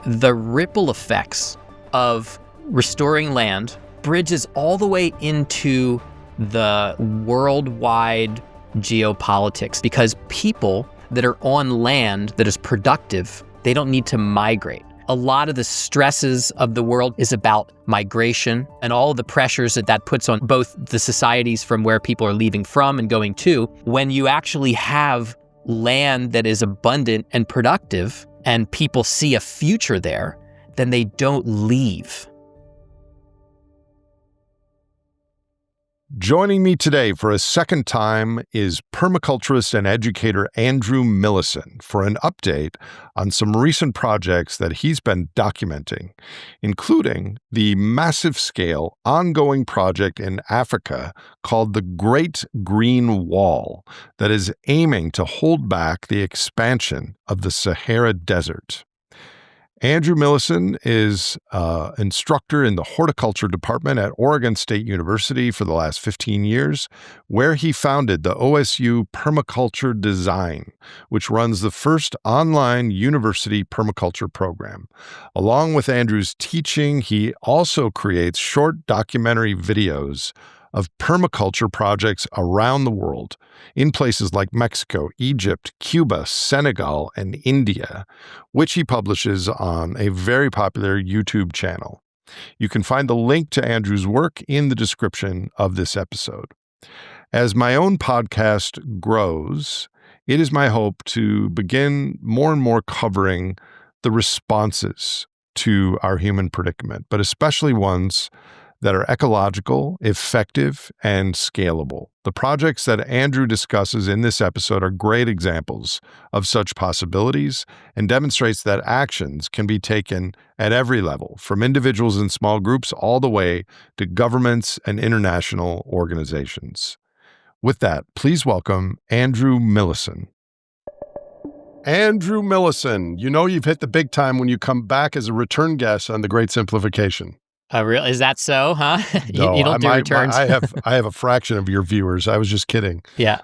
the ripple effects of restoring land bridges all the way into the worldwide geopolitics, because people that are on land that is productive, they don't need to migrate. A lot of the stresses of the world is about migration and all of the pressures that puts on both the societies from where people are leaving from and going to. When you actually have land that is abundant and productive and people see a future there, then they don't leave. Joining me today for a second time is permaculturist and educator Andrew Millison for an update on some recent projects that he's been documenting, including the massive-scale ongoing project in Africa called the Great Green Wall that is aiming to hold back the expansion of the Sahara Desert. Andrew Millison is an instructor in the horticulture department at Oregon State University for the last 15 years, where he founded the OSU Permaculture Design, which runs the first online university permaculture program. Along with Andrew's teaching, he also creates short documentary videos of permaculture projects around the world in places like Mexico, Egypt, Cuba, Senegal, and India, which he publishes on a very popular YouTube channel. You can find the link to Andrew's work in the description of this episode. As my own podcast grows, it is my hope to begin more and more covering the responses to our human predicament, but especially ones that are ecological, effective, and scalable. The projects that Andrew discusses in this episode are great examples of such possibilities and demonstrates that actions can be taken at every level, from individuals and small groups all the way to governments and international organizations. With that, please welcome Andrew Millison. Andrew Millison, you know you've hit the big time when you come back as a return guest on The Great Simplification. Really? Is that so, huh? No, you don't do returns? I have a fraction of your viewers. I was just kidding. Yeah.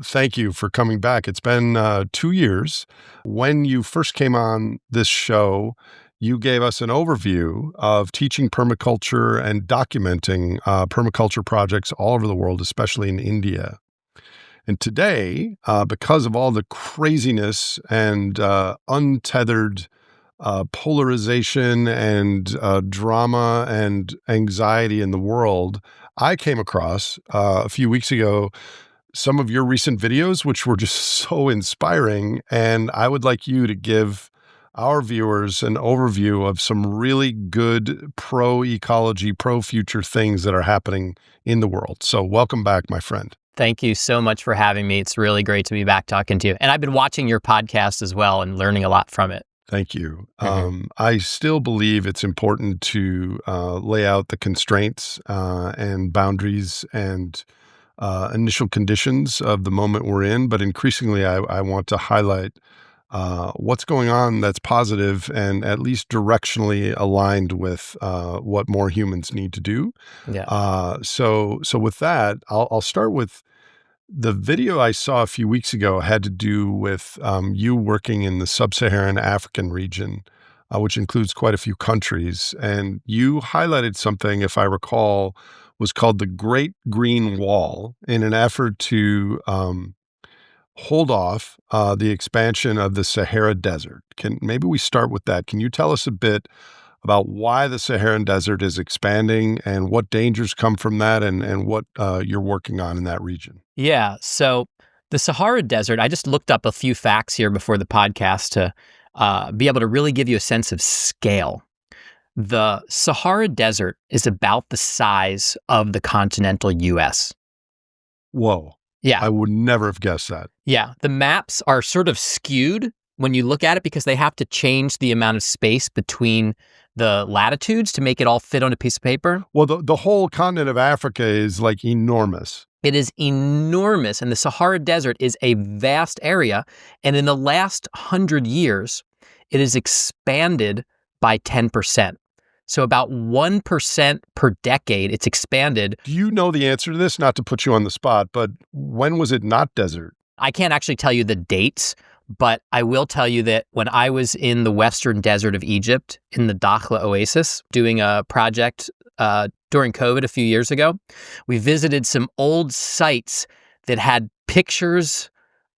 Thank you for coming back. It's been 2 years. When you first came on this show, you gave us an overview of teaching permaculture and documenting permaculture projects all over the world, especially in India. And today, because of all the craziness and untethered polarization and drama and anxiety in the world, I came across a few weeks ago some of your recent videos, which were just so inspiring. And I would like you to give our viewers an overview of some really good pro-ecology, pro-future things that are happening in the world. So welcome back, my friend. Thank you so much for having me. It's really great to be back talking to you. And I've been watching your podcast as well and learning a lot from it. Thank you. I still believe it's important to lay out the constraints and boundaries and initial conditions of the moment we're in, but increasingly I want to highlight what's going on that's positive and at least directionally aligned with what more humans need to do. Yeah. So with that, I'll start with the video I saw a few weeks ago had to do with you working in the sub-Saharan African region, which includes quite a few countries. And you highlighted something, if I recall, was called the Great Green Wall in an effort to hold off the expansion of the Sahara Desert. Maybe we start with that. Can you tell us a bit about why the Saharan Desert is expanding and what dangers come from that and what you're working on in that region? Yeah. So the Sahara Desert, I just looked up a few facts here before the podcast to be able to really give you a sense of scale. The Sahara Desert is about the size of the continental U.S. Whoa. Yeah. I would never have guessed that. Yeah. The maps are sort of skewed when you look at it because they have to change the amount of space between the latitudes to make it all fit on a piece of paper. Well, the whole continent of Africa is like enormous. It is enormous, and the Sahara Desert is a vast area, and in the last 100 years, it has expanded by 10%. So about 1% per decade, it's expanded. Do you know the answer to this? Not to put you on the spot, but when was it not desert? I can't actually tell you the dates, But I will tell you that when I was in the western desert of Egypt, in the Dakhla Oasis, doing a project during COVID a few years ago, we visited some old sites that had pictures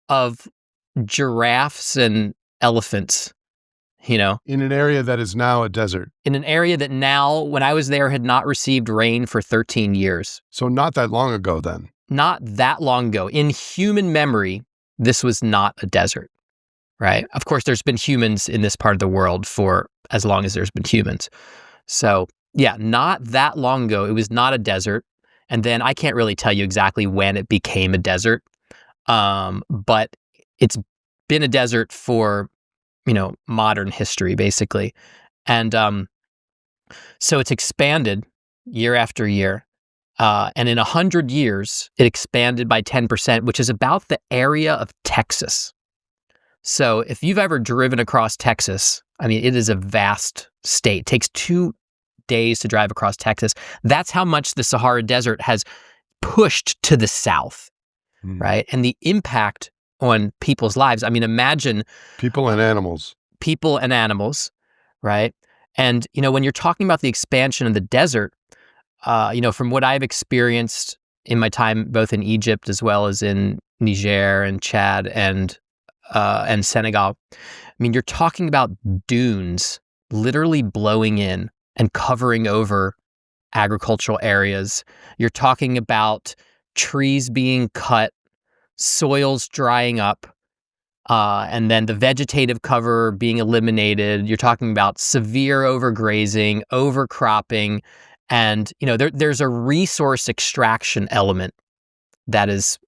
of giraffes and elephants, in an area that is now a desert. In an area that now, when I was there, had not received rain for 13 years. So not that long ago then. Not that long ago. In human memory, this was not a desert, right? Of course, there's been humans in this part of the world for as long as there's been humans. So yeah, not that long ago, it was not a desert. And then I can't really tell you exactly when it became a desert, but it's been a desert for, modern history, basically. And so it's expanded year after year. And in 100 years, it expanded by 10%, which is about the area of Texas. So if you've ever driven across Texas, it is a vast state. It takes 2 days to drive across Texas. That's how much the Sahara Desert has pushed to the south, right? And the impact on people's lives. Imagine people and animals, right? And, when you're talking about the expansion of the desert, from what I've experienced in my time, both in Egypt as well as in Niger and Chad and Senegal, you're talking about dunes literally blowing in and covering over agricultural areas. You're talking about trees being cut, soils drying up, and then the vegetative cover being eliminated. You're talking about severe overgrazing, overcropping, and there's a resource extraction element that is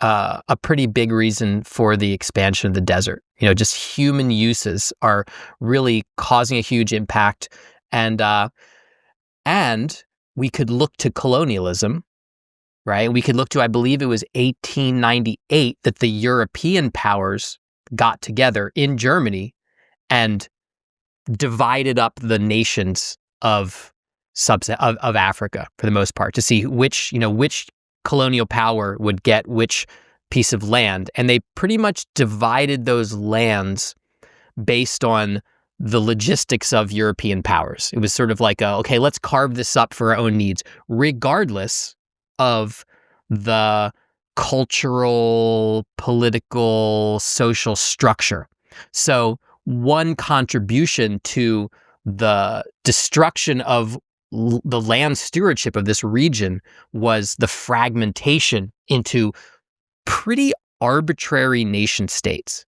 a pretty big reason for the expansion of the desert. Just human uses are really causing a huge impact, and we could look to colonialism. Right? We could look to, I believe it was 1898 that the European powers got together in Germany and divided up the nations of Africa for the most part to see which colonial power would get which piece of land. And they pretty much divided those lands based on the logistics of European powers. It was sort of like, okay, let's carve this up for our own needs, regardless of the cultural, political, social structure. So one contribution to the destruction of the land stewardship of this region was the fragmentation into pretty arbitrary nation states.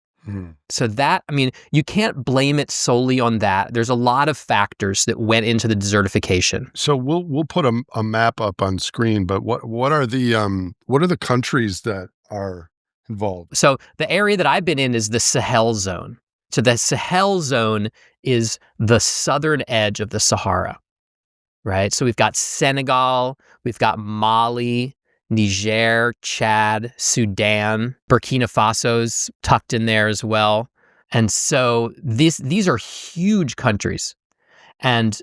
So that, you can't blame it solely on that. There's a lot of factors that went into the desertification. So we'll put a map up on screen, but what are the countries that are involved? So the area that I've been in is the Sahel zone. So the Sahel zone is the southern edge of the Sahara, right? So we've got Senegal, we've got Mali, Niger, Chad, Sudan, Burkina Faso's tucked in there as well. And so these are huge countries. And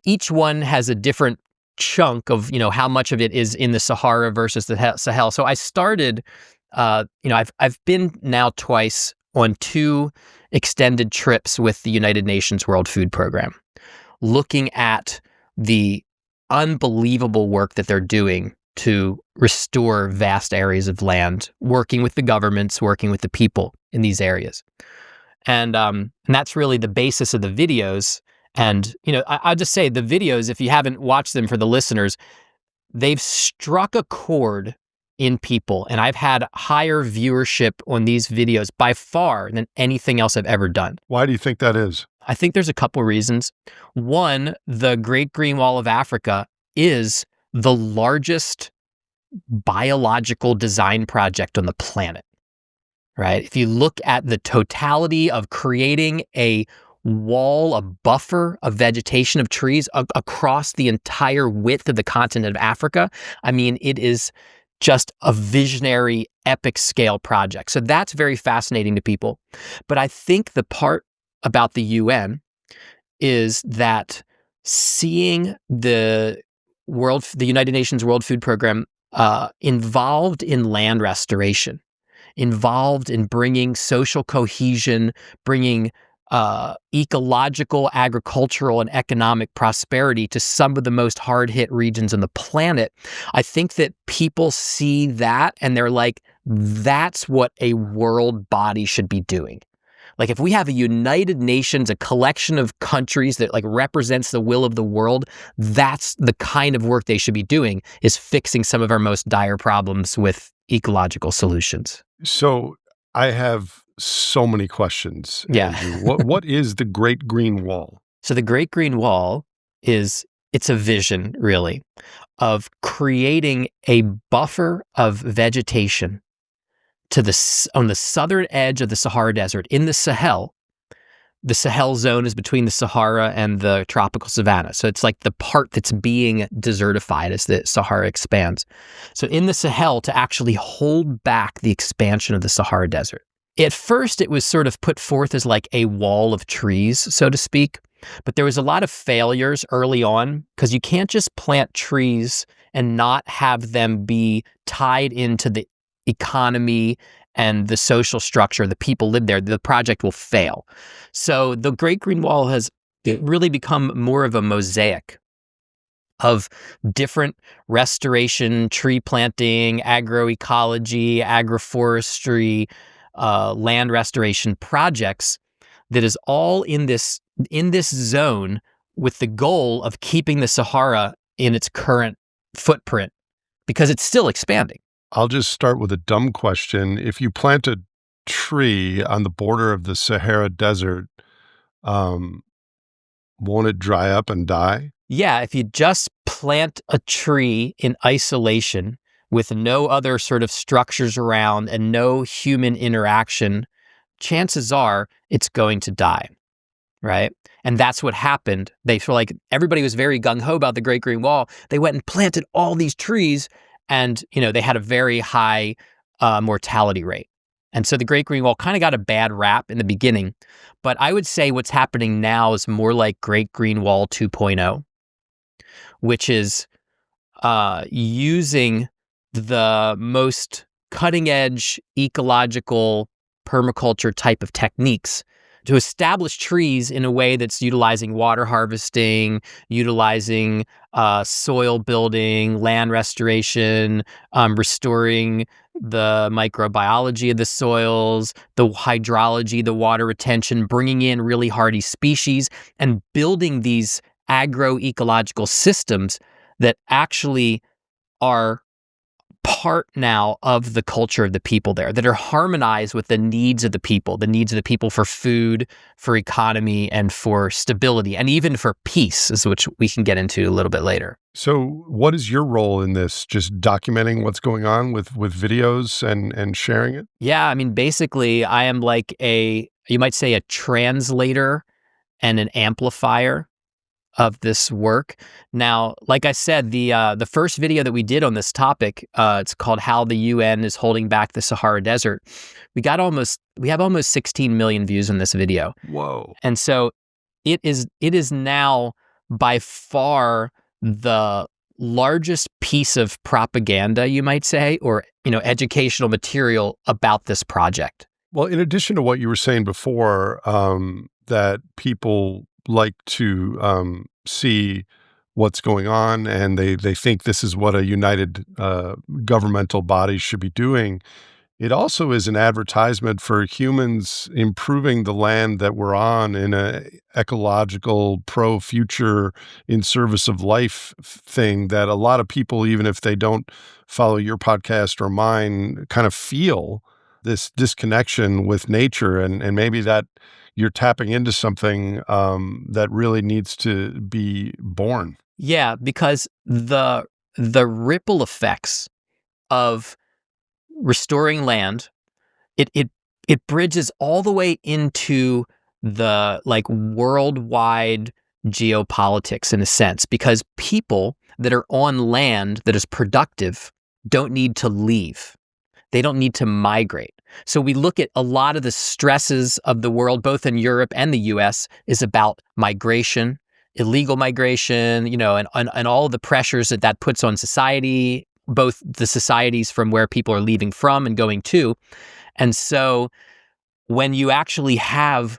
each one has a different chunk of, how much of it is in the Sahara versus the Sahel. So I started, I've been now twice on 2 extended trips with the United Nations World Food Program, looking at the unbelievable work that they're doing to restore vast areas of land, working with the governments, working with the people in these areas. And that's really the basis of the videos. And, I'll just say the videos, if you haven't watched them for the listeners, they've struck a chord in people. And I've had higher viewership on these videos by far than anything else I've ever done. Why do you think that is? I think there's a couple reasons. One, the Great Green Wall of Africa is the largest biological design project on the planet, right? If you look at the totality of creating a wall, a buffer of vegetation of trees across the entire width of the continent of Africa, it is just a visionary, epic scale project. So that's very fascinating to people. But I think the part about the UN is that seeing the United Nations World Food Program involved in land restoration, involved in bringing social cohesion, bringing ecological, agricultural, and economic prosperity to some of the most hard-hit regions on the planet. I think that people see that and they're like, that's what a world body should be doing. Like if we have a United Nations, a collection of countries that like represents the will of the world, that's the kind of work they should be doing, is fixing some of our most dire problems with ecological solutions. So I have so many questions, Yeah. Andrew. What is the Great Green Wall? So the Great Green Wall it's a vision really of creating a buffer of vegetation on the southern edge of the Sahara Desert in the Sahel. The Sahel zone is between the Sahara and the tropical savanna. So it's like the part that's being desertified as the Sahara expands. So in the Sahel, to actually hold back the expansion of the Sahara Desert. At first, it was sort of put forth as like a wall of trees, so to speak. But there was a lot of failures early on because you can't just plant trees and not have them be tied into the economy and the social structure, the people live there. The project will fail. So the Great Green Wall has really become more of a mosaic of different restoration, tree planting, agroecology, agroforestry, land restoration projects that is all in this zone with the goal of keeping the Sahara in its current footprint because it's still expanding. I'll just start with a dumb question. If you plant a tree on the border of the Sahara Desert, won't it dry up and die? Yeah, if you just plant a tree in isolation with no other sort of structures around and no human interaction, chances are it's going to die, right? And that's what happened. They feel like everybody was very gung-ho about the Great Green Wall. They went and planted all these trees and, they had a very high mortality rate. And so the Great Green Wall kind of got a bad rap in the beginning. But I would say what's happening now is more like Great Green Wall 2.0, which is using the most cutting-edge ecological permaculture type of techniques to establish trees in a way that's utilizing water harvesting, utilizing soil building, land restoration, restoring the microbiology of the soils, the hydrology, the water retention, bringing in really hardy species, and building these agroecological systems that actually are part now of the culture of the people there, that are harmonized with the needs of the people for food, for economy, and for stability, and even for peace, which we can get into a little bit later. So what is your role in this? Just documenting what's going on with videos and sharing it? Yeah, I mean, basically, I am like you might say a translator and an amplifier of this work. Now, like I said, the first video that we did on this topic, it's called "How the UN is Holding Back the Sahara Desert." We have almost 16 million views on this video. Whoa! And so it is now by far the largest piece of propaganda, you might say, or educational material about this project. Well, in addition to what you were saying before, that people like to see what's going on and they think this is what a united governmental body should be doing. It also is an advertisement for humans improving the land that we're on in a ecological, pro-future, in service of life thing that a lot of people, even if they don't follow your podcast or mine, kind of feel this disconnection with nature. And maybe that you're tapping into something that really needs to be born. Yeah, because the ripple effects of restoring land, it bridges all the way into the like worldwide geopolitics in a sense, because people that are on land that is productive don't need to leave. They don't need to migrate. So we look at a lot of the stresses of the world, both in Europe and the US, is about migration, illegal migration, and all of the pressures that puts on society, both the societies from where people are leaving from and going to. And so when you actually have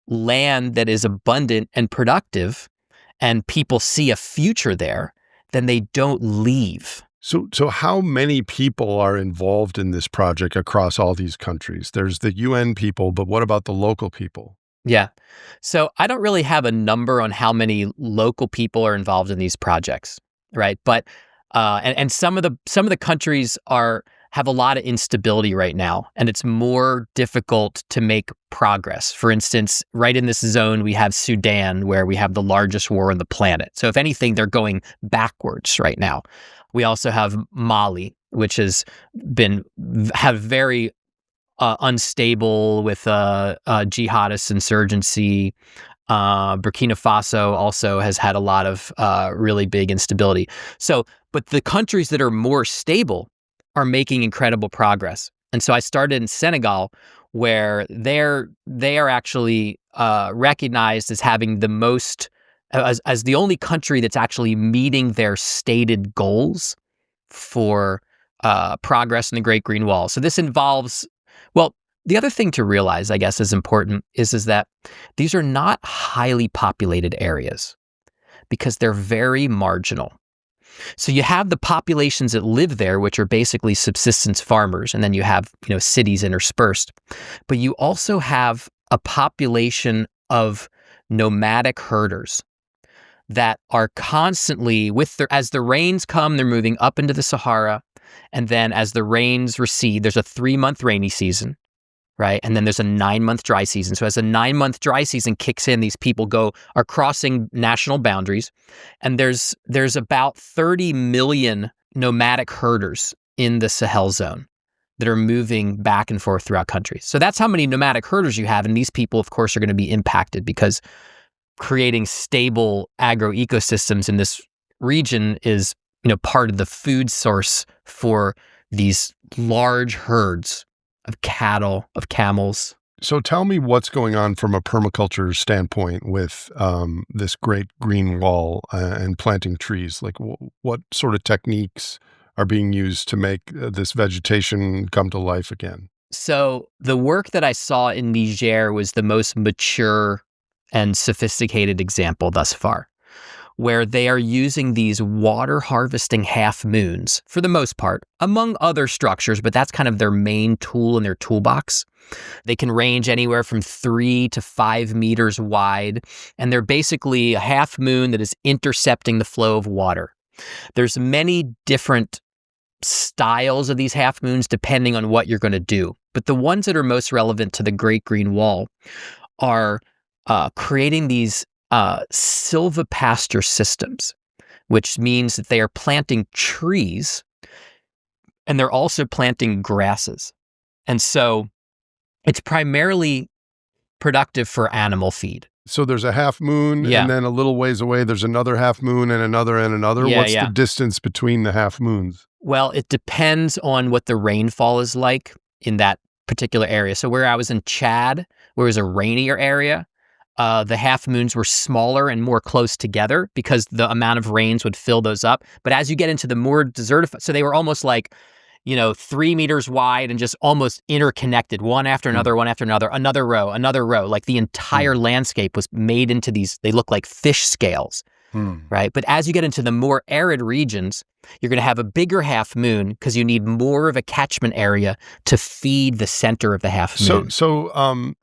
land that is abundant and productive and people see a future there, then they don't leave. So how many people are involved in this project across all these countries? There's the UN people, but what about the local people? Yeah. So I don't really have a number on how many local people are involved in these projects, right? But and some of the countries have a lot of instability right now, and it's more difficult to make progress. For instance, right in this zone, we have Sudan, where we have the largest war on the planet. So if anything, they're going backwards right now. We also have Mali, which have very unstable with jihadist insurgency. Burkina Faso also has had a lot of really big instability. But the countries that are more stable are making incredible progress. And so I started in Senegal, where they are actually recognized as having the most, as the only country that's actually meeting their stated goals for progress in the Great Green Wall. So this involves, well, the other thing to realize, I guess, is important is that these are not highly populated areas because they're very marginal. So you have the populations that live there, which are basically subsistence farmers, and then you have, cities interspersed. But you also have a population of nomadic herders that are constantly as the rains come, they're moving up into the Sahara. And then as the rains recede, there's a 3-month rainy season, right? And then there's a 9-month dry season. So as a 9-month dry season kicks in, these people are crossing national boundaries. And there's about 30 million nomadic herders in the Sahel zone that are moving back and forth throughout countries. So that's how many nomadic herders you have. And these people, of course, are going to be impacted because creating stable agroecosystems in this region is, part of the food source for these large herds of cattle, of camels. So tell me what's going on from a permaculture standpoint with this great green wall and planting trees. Like what sort of techniques are being used to make this vegetation come to life again? So the work that I saw in Niger was the most mature and sophisticated example thus far, where they are using these water harvesting half moons for the most part, among other structures, but that's kind of their main tool in their toolbox. They can range anywhere from 3 to 5 meters wide, and they're basically a half moon that is intercepting the flow of water. There's many different styles of these half moons depending on what you're going to do, but the ones that are most relevant to the Great Green Wall are creating these silvopasture systems, which means that they are planting trees and they're also planting grasses. And so it's primarily productive for animal feed. So there's a half moon, and then a little ways away, there's another half moon and another and another. What's the distance between the half moons? Well, it depends on what the rainfall is like in that particular area. So where I was in Chad, where it was a rainier area, the half moons were smaller and more close together because the amount of rains would fill those up. But as you get into the more desertified, so they were almost like, 3 meters wide and just almost interconnected, one after another, another row. Like the entire landscape was made into these, they look like fish scales, right? But as you get into the more arid regions, you're going to have a bigger half moon because you need more of a catchment area to feed the center of the half moon. So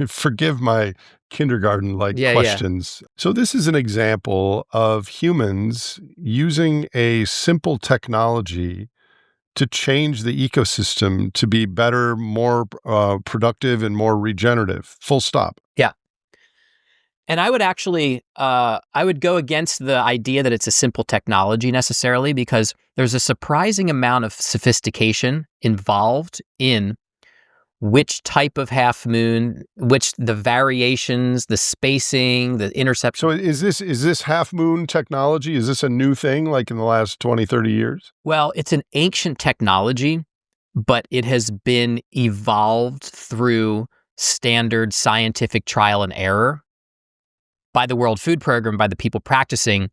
forgive my kindergarten-like questions. Yeah. So this is an example of humans using a simple technology to change the ecosystem to be better, more productive, and more regenerative. Full stop. Yeah. And I would actually, I would go against the idea that it's a simple technology necessarily, because there's a surprising amount of sophistication involved in which type of half moon, the variations, the spacing, the interception. So is this half moon technology? Is this a new thing like in the last 20, 30 years? Well, it's an ancient technology, but it has been evolved through standard scientific trial and error by the World Food Program, by the people practicing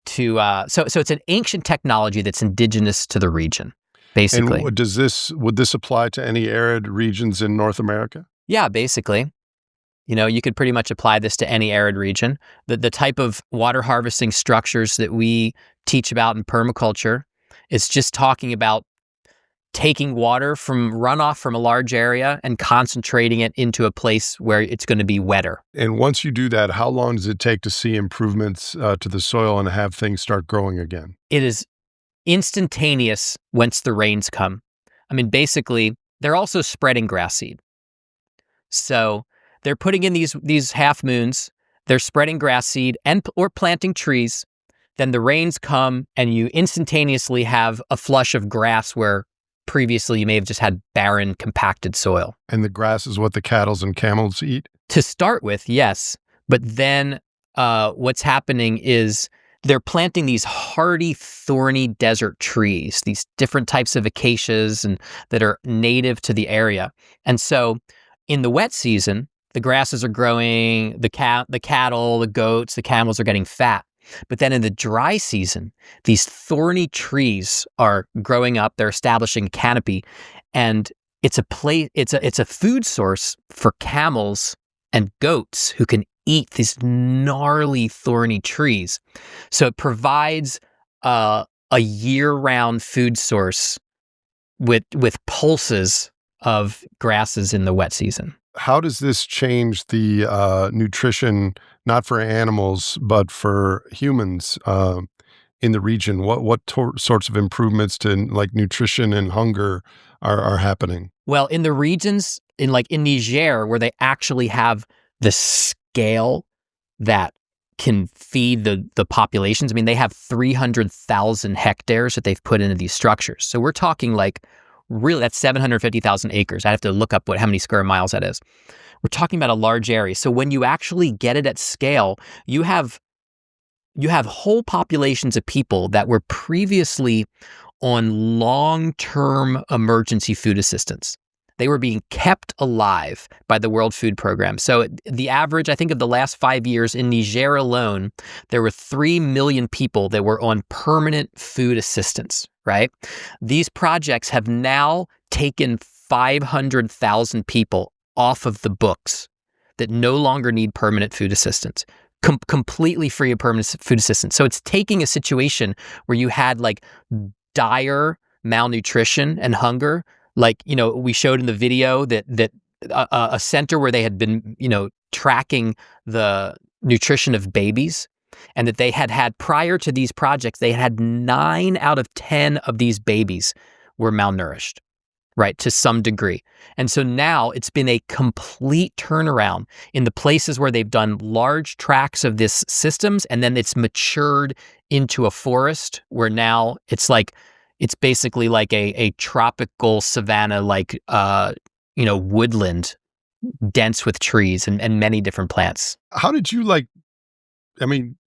so it's an ancient technology that's indigenous to the region. basically. And would this apply to any arid regions in North America? Yeah, basically. You could pretty much apply this to any arid region. The type of water harvesting structures that we teach about in permaculture is just talking about taking water from runoff from a large area and concentrating it into a place where it's going to be wetter. And once you do that, how long does it take to see improvements to the soil and have things start growing again? It is instantaneous once the rains come. I mean, basically, they're also spreading grass seed. So they're putting in these half moons, they're spreading grass seed or planting trees. Then the rains come and you instantaneously have a flush of grass where previously you may have just had barren, compacted soil. And the grass is what the cattle and camels eat? To start with, yes. But then what's happening is they're planting these hardy, thorny desert trees, these different types of acacias that are native to the area. And so in the wet season, the grasses are growing, the cattle, the goats, the camels are getting fat. But then in the dry season, these thorny trees are growing up, they're establishing a canopy, and it's a food source for camels and goats who can eat these gnarly thorny trees. So it provides a year-round food source with pulses of grasses in the wet season. How does this change the nutrition, not for animals, but for humans in the region? What sorts of improvements to like nutrition and hunger are happening? Well, in the regions, in Niger, where they actually have the scale that can feed the populations, I mean, they have 300,000 hectares that they've put into these structures. So we're talking really, that's 750,000 acres. I have to look up how many square miles that is. We're talking about a large area. So when you actually get it at scale, you have whole populations of people that were previously on long-term emergency food assistance. They were being kept alive by the World Food Program. So the average, I think, of the last 5 years in Niger alone, there were 3 million people that were on permanent food assistance, right? These projects have now taken 500,000 people off of the books that no longer need permanent food assistance, completely free of permanent food assistance. So it's taking a situation where you had dire malnutrition and hunger. We showed in the video that a center where they had been, tracking the nutrition of babies, and that they had prior to these projects, they had 9 out of 10 of these babies were malnourished, right, to some degree. And so now it's been a complete turnaround in the places where they've done large tracts of this systems, and then it's matured into a forest where now it's basically like a tropical savanna, woodland, dense with trees and many different plants. How did you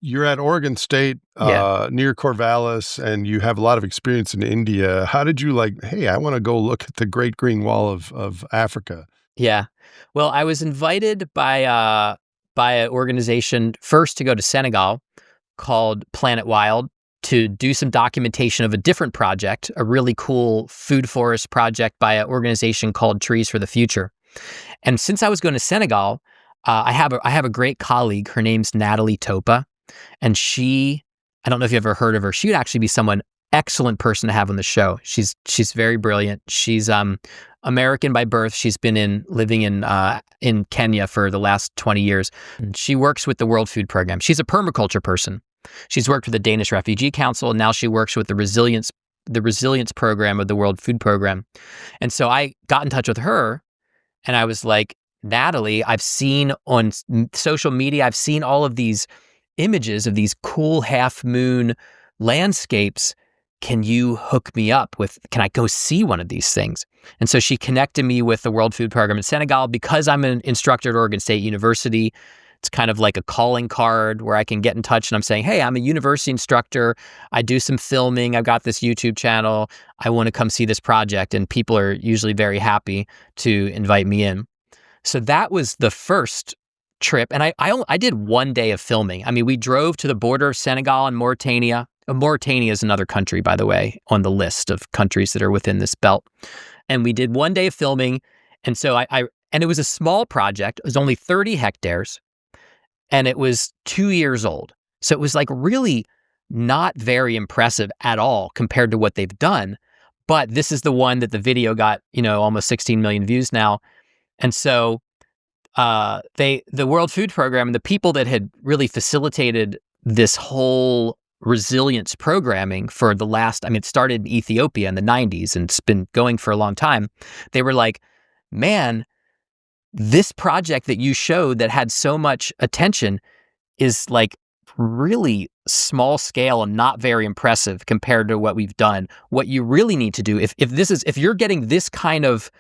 you're at Oregon State, near Corvallis, and you have a lot of experience in India. How did you hey, I want to go look at the Great Green Wall of Africa? Yeah. Well, I was invited by an organization first to go to Senegal called Planet Wild, to do some documentation of a different project, a really cool food forest project by an organization called Trees for the Future. And since I was going to Senegal, I have a great colleague. Her name's Natalie Topa, and I don't know if you ever heard of her. She would actually be excellent person to have on the show. She's very brilliant. She's American by birth. She's been living in Kenya for the last 20 years. She works with the World Food Program. She's a permaculture person. She's worked with the Danish Refugee Council, and now she works with the resilience program of the World Food Program. And so I got in touch with her, and I was like, Natalie, I've seen on social media, I've seen all of these images of these cool half-moon landscapes. Can you hook me up can I go see one of these things? And so she connected me with the World Food Program in Senegal. Because I'm an instructor at Oregon State University, it's kind of like a calling card where I can get in touch and I'm saying, hey, I'm a university instructor. I do some filming. I've got this YouTube channel. I want to come see this project. And people are usually very happy to invite me in. So that was the first trip. And I did 1 day of filming. I mean, we drove to the border of Senegal and Mauritania. Mauritania is another country, by the way, on the list of countries that are within this belt. And we did one day of filming. And so and it was a small project. It was only 30 hectares and it was 2 years old. So it was like really not very impressive at all compared to what they've done. But this is the one that the video got, almost 16 million views now. And so the World Food Program, the people that had really facilitated this whole resilience programming for the last, it started in Ethiopia in the 90s and it's been going for a long time. They were like, man, this project that you showed that had so much attention is like really small scale and not very impressive compared to what we've done. What you really need to do, if you're getting this kind of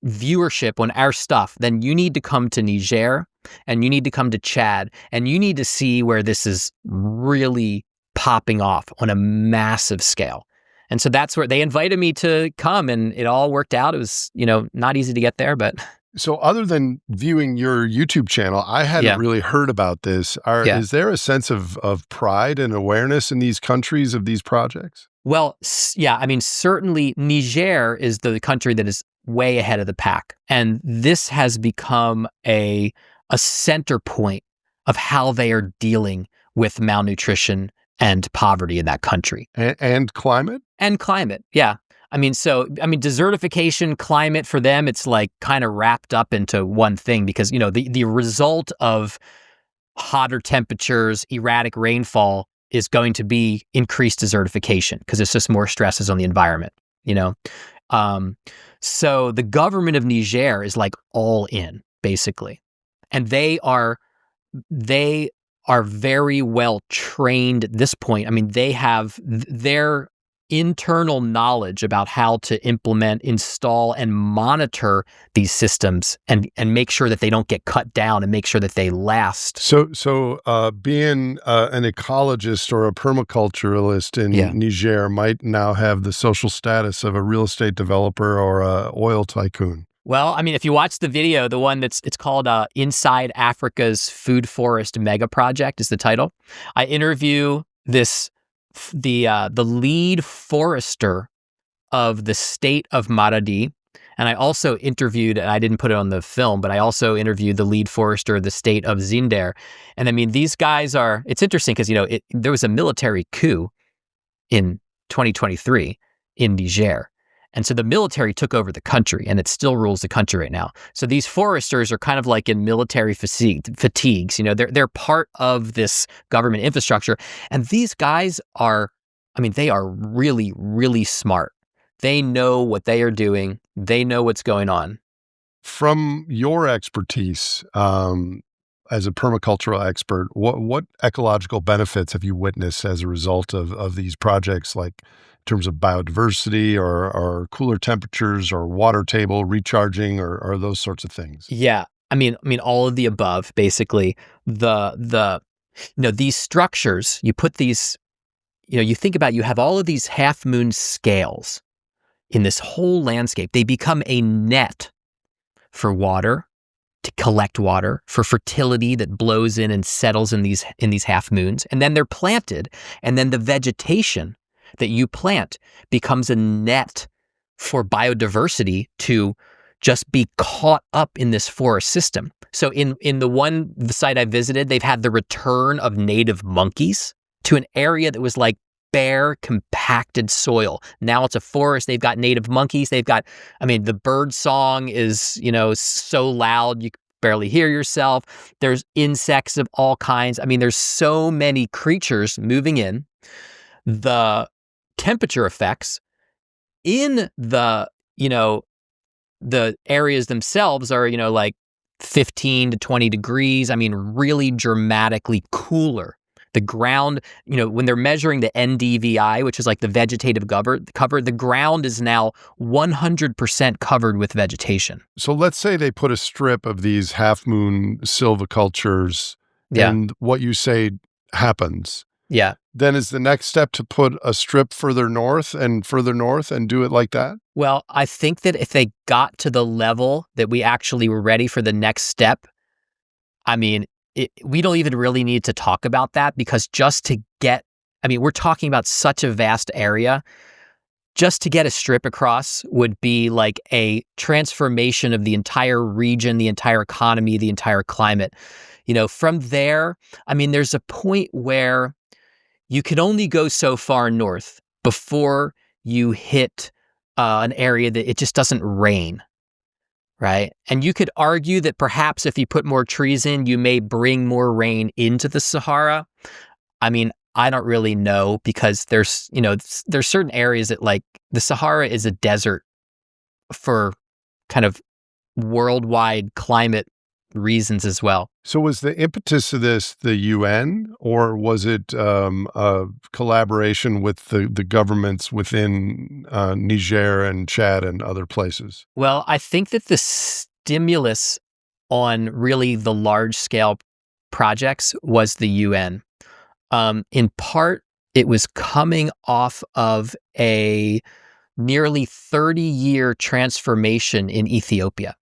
viewership on our stuff, then you need to come to Niger and you need to come to Chad and you need to see where this is really popping off on a massive scale. And so that's where they invited me to come and it all worked out. It was, not easy to get there, but. So other than viewing your YouTube channel, I hadn't really heard about this. Is there a sense of pride and awareness in these countries of these projects? Well, yeah, certainly Niger is the country that is way ahead of the pack. And this has become a center point of how they are dealing with malnutrition and poverty in that country. And climate? And climate, yeah. Desertification, climate for them, it's like kind of wrapped up into one thing because, the result of hotter temperatures, erratic rainfall is going to be increased desertification because it's just more stresses on the environment, So the government of Niger is like all in, basically. And they are very well trained at this point. They have their internal knowledge about how to implement, install, and monitor these systems and make sure that they don't get cut down and make sure that they last. So being an ecologist or a permaculturalist in Niger might now have the social status of a real estate developer or a oil tycoon. Well, if you watch the video, the one it's called Inside Africa's Food Forest Mega Project is the title. I interview the lead forester of the state of Maradi. And I also interviewed, and I didn't put it on the film, but I also interviewed the lead forester of the state of Zinder. And these guys it's interesting because, there was a military coup in 2023 in Niger. And so the military took over the country and it still rules the country right now. So these foresters are kind of like in military fatigues. They're part of this government infrastructure. And these guys they are really, really smart. They know what they are doing. They know what's going on. From your expertise as a permacultural expert, what ecological benefits have you witnessed as a result of these projects, like in terms of biodiversity or cooler temperatures or water table recharging or those sorts of things? Yeah. All of the above, basically. These structures, you put these, you think about, you have all of these half moon scales in this whole landscape. They become a net for water, to collect water, for fertility that blows in and settles in these half moons. And then they're planted, and then the vegetation that you plant becomes a net for biodiversity to just be caught up in this forest system. So in the site I visited, they've had the return of native monkeys to an area that was like bare, compacted soil. Now it's a forest. They've got native monkeys. They've got, the bird song is, so loud you can barely hear yourself. There's insects of all kinds. There's so many creatures moving in. The temperature effects in the areas themselves are, like 15 to 20 degrees. Really dramatically cooler. The ground, when they're measuring the NDVI, which is like the vegetative cover, the ground is now 100% covered with vegetation. So let's say they put a strip of these half-moon silvicultures and what you say happens. Yeah. Then is the next step to put a strip further north and do it like that? Well, I think that if they got to the level that we actually were ready for the next step, we don't even really need to talk about that, because just to get I mean, we're talking about such a vast area. Just to get a strip across would be like a transformation of the entire region, the entire economy, the entire climate. From there, I mean, there's a point where you can only go so far north before you hit an area that it just doesn't rain, right? And you could argue that perhaps if you put more trees in, you may bring more rain into the Sahara. I mean, I don't really know because there's certain areas that, like, the Sahara is a desert for kind of worldwide climate reasons as well. So was the impetus of this the UN, or was it a collaboration with the governments within Niger and Chad and other places? Well, I think that the stimulus on really the large scale projects was the UN. In part, it was coming off of a nearly 30-year transformation in Ethiopia.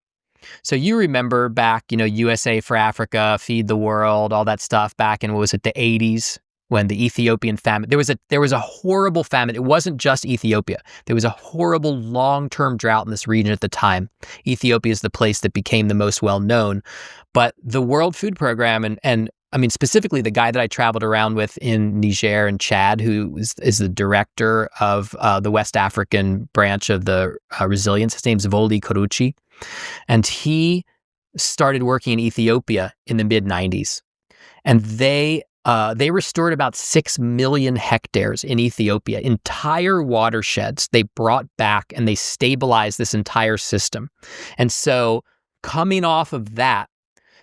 So you remember back, USA for Africa, Feed the World, all that stuff back in, what was it, the 80s, when the Ethiopian famine, there was a horrible famine. It wasn't just Ethiopia. There was a horrible long-term drought in this region at the time. Ethiopia is the place that became the most well-known. But the World Food Program and I mean, specifically the guy that I traveled around with in Niger and Chad, who is the director of the West African branch of the Resilience. His name's Voli Koruchi. And he started working in Ethiopia in the mid-90s. And they restored about 6 million hectares in Ethiopia, entire watersheds. They brought back and they stabilized this entire system. And so coming off of that,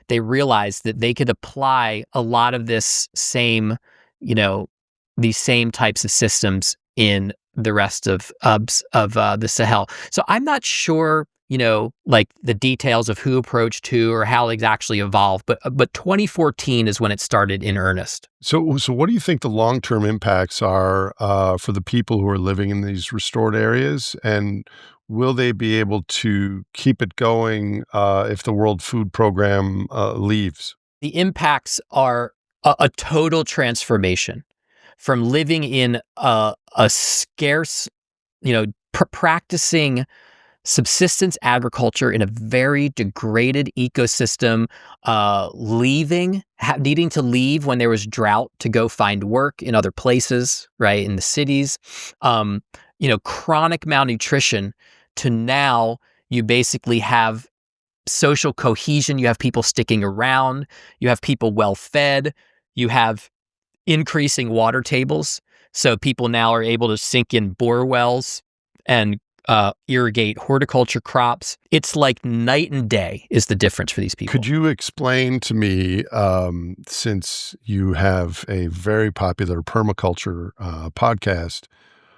they realized that they could apply a lot of this same, these same types of systems in the rest of the Sahel. So I'm not sure, like the details of who approached who or how it actually evolved, but 2014 is when it started in earnest. So what do you think the long-term impacts are for the people who are living in these restored areas, and will they be able to keep it going if the World Food Program leaves? The impacts are a total transformation from living in a scarce, practicing subsistence agriculture in a very degraded ecosystem, needing to leave when there was drought to go find work in other places, right, in the cities, chronic malnutrition, to now you basically have social cohesion. You have people sticking around. You have people well fed. You have increasing water tables. So people now are able to sink in bore wells and irrigate horticulture crops. It's like night and day is the difference for these people. Could you explain to me, since you have a very popular permaculture podcast,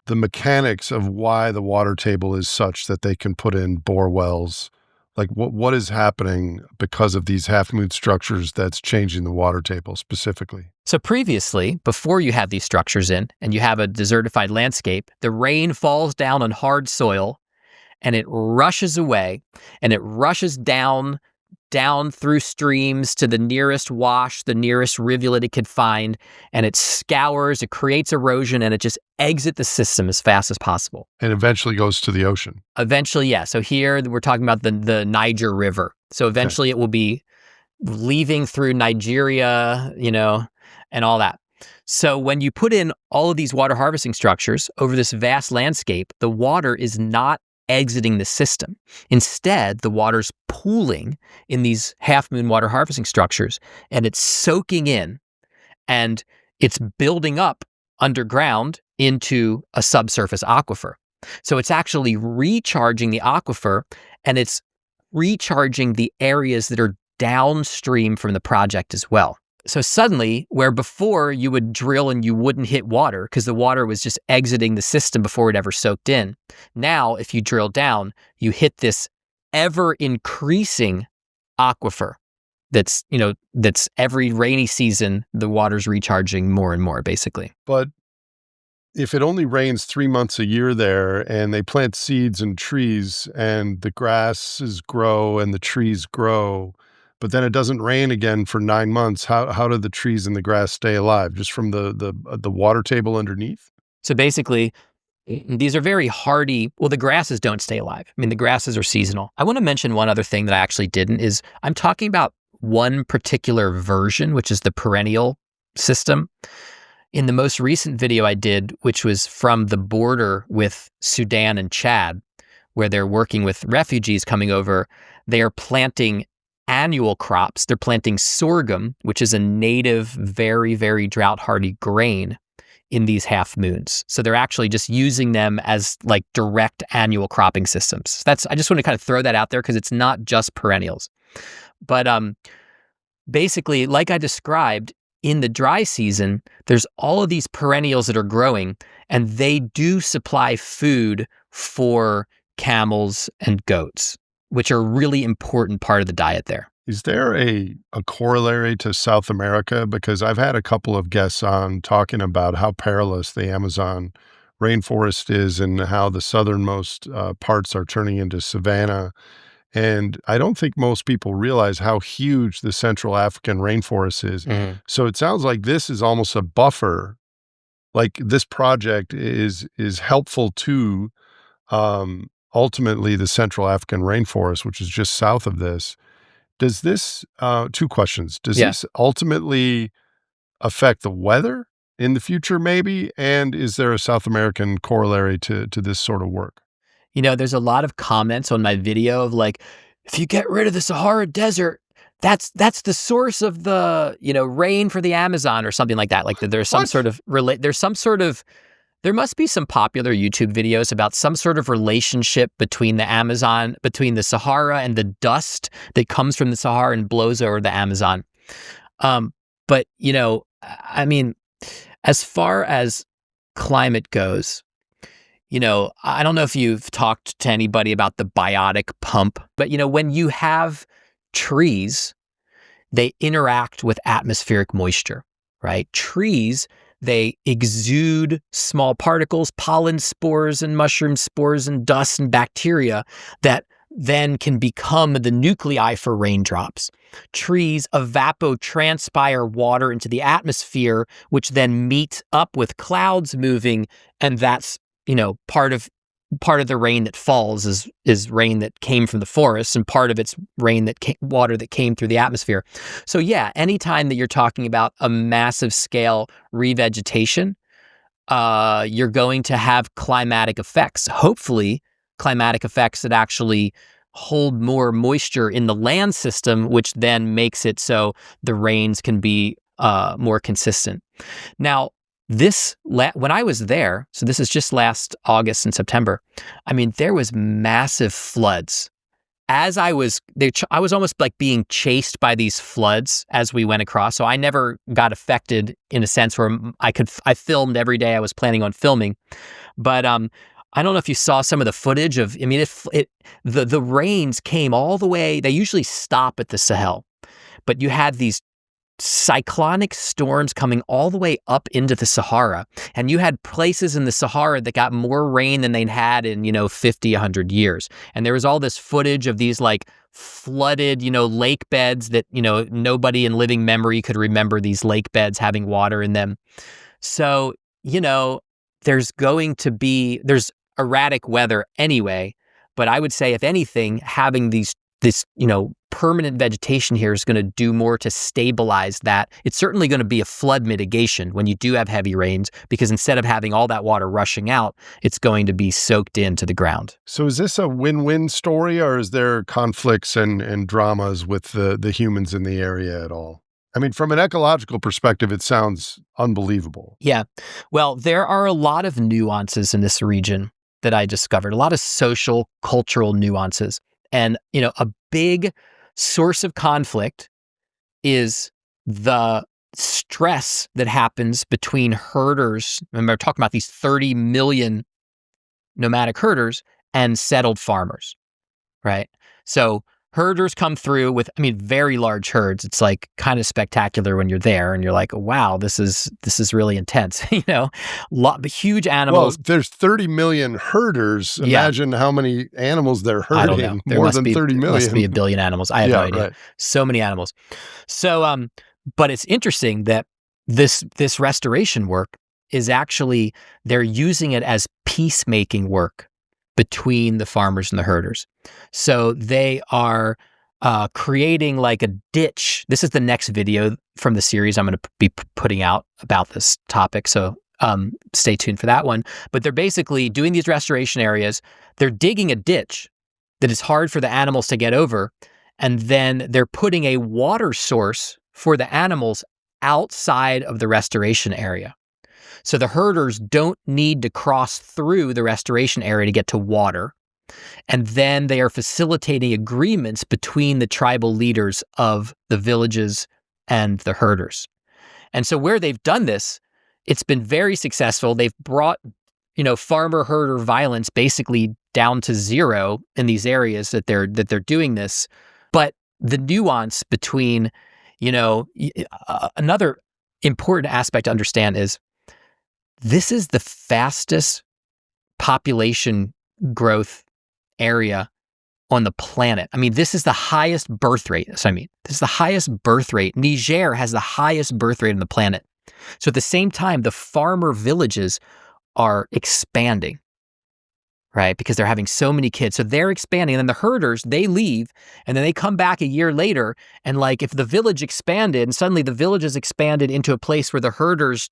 the mechanics of why the water table is such that they can put in bore wells? Like what is happening because of these half-moon structures that's changing the water table specifically? So previously, before you have these structures in and you have a desertified landscape, the rain falls down on hard soil and it rushes away and it rushes down through streams to the nearest wash, the nearest rivulet it could find, and it scours, it creates erosion, and it just exits the system as fast as possible. And eventually goes to the ocean. Eventually, yeah. So here we're talking about the Niger River. So eventually it will be leaving through Nigeria, and all that. So when you put in all of these water harvesting structures over this vast landscape, the water is not exiting the system. Instead, the water's pooling in these half-moon water harvesting structures, and it's soaking in, and it's building up underground into a subsurface aquifer. So it's actually recharging the aquifer, and it's recharging the areas that are downstream from the project as well. So suddenly, where before you would drill and you wouldn't hit water because the water was just exiting the system before it ever soaked in, now if you drill down, you hit this ever-increasing aquifer that's every rainy season, the water's recharging more and more, basically. But if it only rains 3 months a year there and they plant seeds and trees and the grasses grow and the trees grow, but then it doesn't rain again for 9 months. How do the trees and the grass stay alive? Just from the water table underneath? So basically, these are very hardy. Well, the grasses don't stay alive. I mean, the grasses are seasonal. I want to mention one other thing that I actually didn't is I'm talking about one particular version, which is the perennial system. In the most recent video I did, which was from the border with Sudan and Chad, where they're working with refugees coming over, they are planting annual crops. They're planting sorghum, which is a native, very, very drought-hardy grain in these half moons. So they're actually just using them as like direct annual cropping systems. I just want to kind of throw that out there because it's not just perennials. But basically, like I described, in the dry season, there's all of these perennials that are growing, and they do supply food for camels and goats, which are a really important part of the diet there. Is there a corollary to South America? Because I've had a couple of guests on talking about how perilous the Amazon rainforest is and how the southernmost parts are turning into savanna. And I don't think most people realize how huge the Central African rainforest is. So it sounds like this is almost a buffer. Like this project is helpful to ultimately the Central African rainforest, which is just south of this. Does this, two questions. Does this ultimately affect the weather in the future maybe? And is there a South American corollary to this sort of work? You know, there's a lot of comments on my video of like, if you get rid of the Sahara Desert, that's the source of the, rain for the Amazon or something like that. Like there's some sort of there must be some popular YouTube videos about some sort of relationship between the Amazon, between the Sahara and the dust that comes from the Sahara and blows over the Amazon. But, I mean, as far as climate goes, I don't know if you've talked to anybody about the biotic pump, but, when you have trees, they interact with atmospheric moisture, right? Trees, they exude small particles, pollen spores and mushroom spores and dust and bacteria that then can become the nuclei for raindrops. Trees evapotranspire water into the atmosphere, which then meet up with clouds moving, and that's part of the rain that falls is rain that came from the forest, and part of it's rain water that came through the atmosphere. So yeah, anytime that you're talking about a massive scale revegetation, you're going to have climatic effects. Hopefully, climatic effects that actually hold more moisture in the land system, which then makes it so the rains can be more consistent. Now, when I was there, so this is just last August and September, I mean, there was massive floods. As I was almost like being chased by these floods as we went across. So I never got affected in a sense where I filmed every day I was planning on filming. But I don't know if you saw some of the footage of, I mean, the rains came all the way. They usually stop at the Sahel, but you had these cyclonic storms coming all the way up into the Sahara. And you had places in the Sahara that got more rain than they'd had in, 50, 100 years. And there was all this footage of these like flooded, lake beds that, nobody in living memory could remember these lake beds having water in them. So, there's erratic weather anyway. But I would say, if anything, having this permanent vegetation here is going to do more to stabilize that. It's certainly going to be a flood mitigation when you do have heavy rains, because instead of having all that water rushing out, it's going to be soaked into the ground. So is this a win-win story, or is there conflicts and dramas with the humans in the area at all? I mean, from an ecological perspective, it sounds unbelievable. Yeah. Well, there are a lot of nuances in this region that I discovered, a lot of social, cultural nuances. And, a big source of conflict is the stress that happens between herders. Remember, we're talking about these 30 million nomadic herders and settled farmers, right? So herders come through with, I mean, very large herds. It's like kind of spectacular when you're there and you're like, wow, this is really intense. Huge Well, animals. there's 30 million herders. Yeah. Imagine how many animals they're I don't know. herding. More than 30 There must be a million. billion animals. I have no Yeah, idea. right. So many animals. So, but it's interesting that this restoration work is actually, they're using it as peacemaking work between the farmers and the herders. So they are creating like a ditch. This is the next video from the series I'm going to be putting out about this topic. So stay tuned for that one. But they're basically doing these restoration areas. They're digging a ditch that is hard for the animals to get over. And then they're putting a water source for the animals outside of the restoration area. So the herders don't need to cross through the restoration area to get to water. And then they are facilitating agreements between the tribal leaders of the villages and the herders. And so where they've done this, it's been very successful. They've brought, farmer-herder violence basically down to zero in these areas that they're doing this. But the nuance between, another important aspect to understand is this is the fastest population growth area on the planet. I mean, this is the highest birth rate. This is the highest birth rate. Niger has the highest birth rate on the planet. So at the same time, the farmer villages are expanding, right? Because they're having so many kids. So they're expanding. And then the herders, they leave and then they come back a year later. And like if the village expanded and suddenly the village is expanded into a place where the herders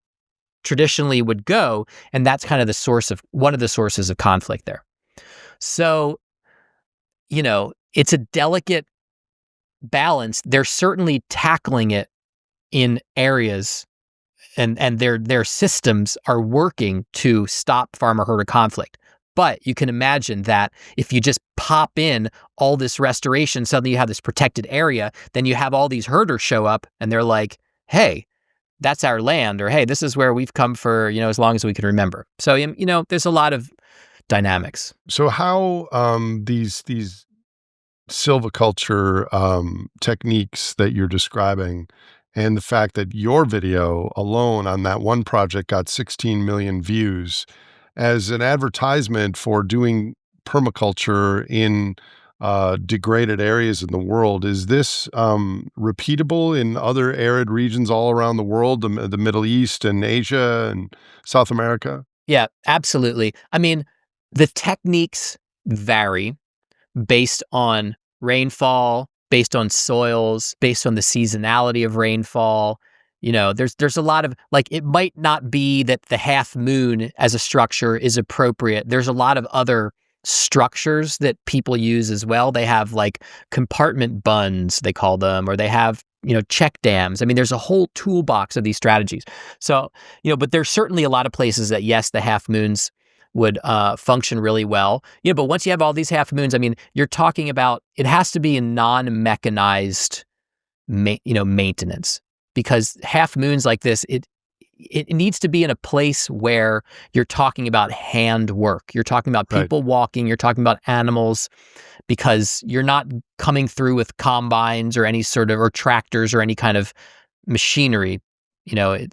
traditionally would go, and that's kind of one of the sources of conflict there. So, it's a delicate balance. They're certainly tackling it in areas, and their systems are working to stop farmer-herder conflict. But you can imagine that if you just pop in all this restoration, suddenly you have this protected area, then you have all these herders show up and they're like, hey, that's our land, or hey, this is where we've come for, as long as we can remember. So, there's a lot of dynamics. So how these silviculture techniques that you're describing, and the fact that your video alone on that one project got 16 million views as an advertisement for doing permaculture in degraded areas in the world, is this repeatable in other arid regions all around the world, the Middle East and Asia and South America? Yeah, absolutely. I mean, the techniques vary based on rainfall, based on soils, based on the seasonality of rainfall. There's a lot of, like, it might not be that the half moon as a structure is appropriate. There's a lot of other structures that people use as well. They have like compartment bunds, they call them, or they have, check dams. I mean, there's a whole toolbox of these strategies. So, but there's certainly a lot of places that, yes, the half moons would function really well. But once you have all these half moons, I mean, you're talking about, it has to be a non-mechanized, maintenance, because half moons like this, it needs to be in a place where you're talking about handwork. You're talking about people walking. You're talking about animals, because you're not coming through with combines or any sort of, or tractors or any kind of machinery.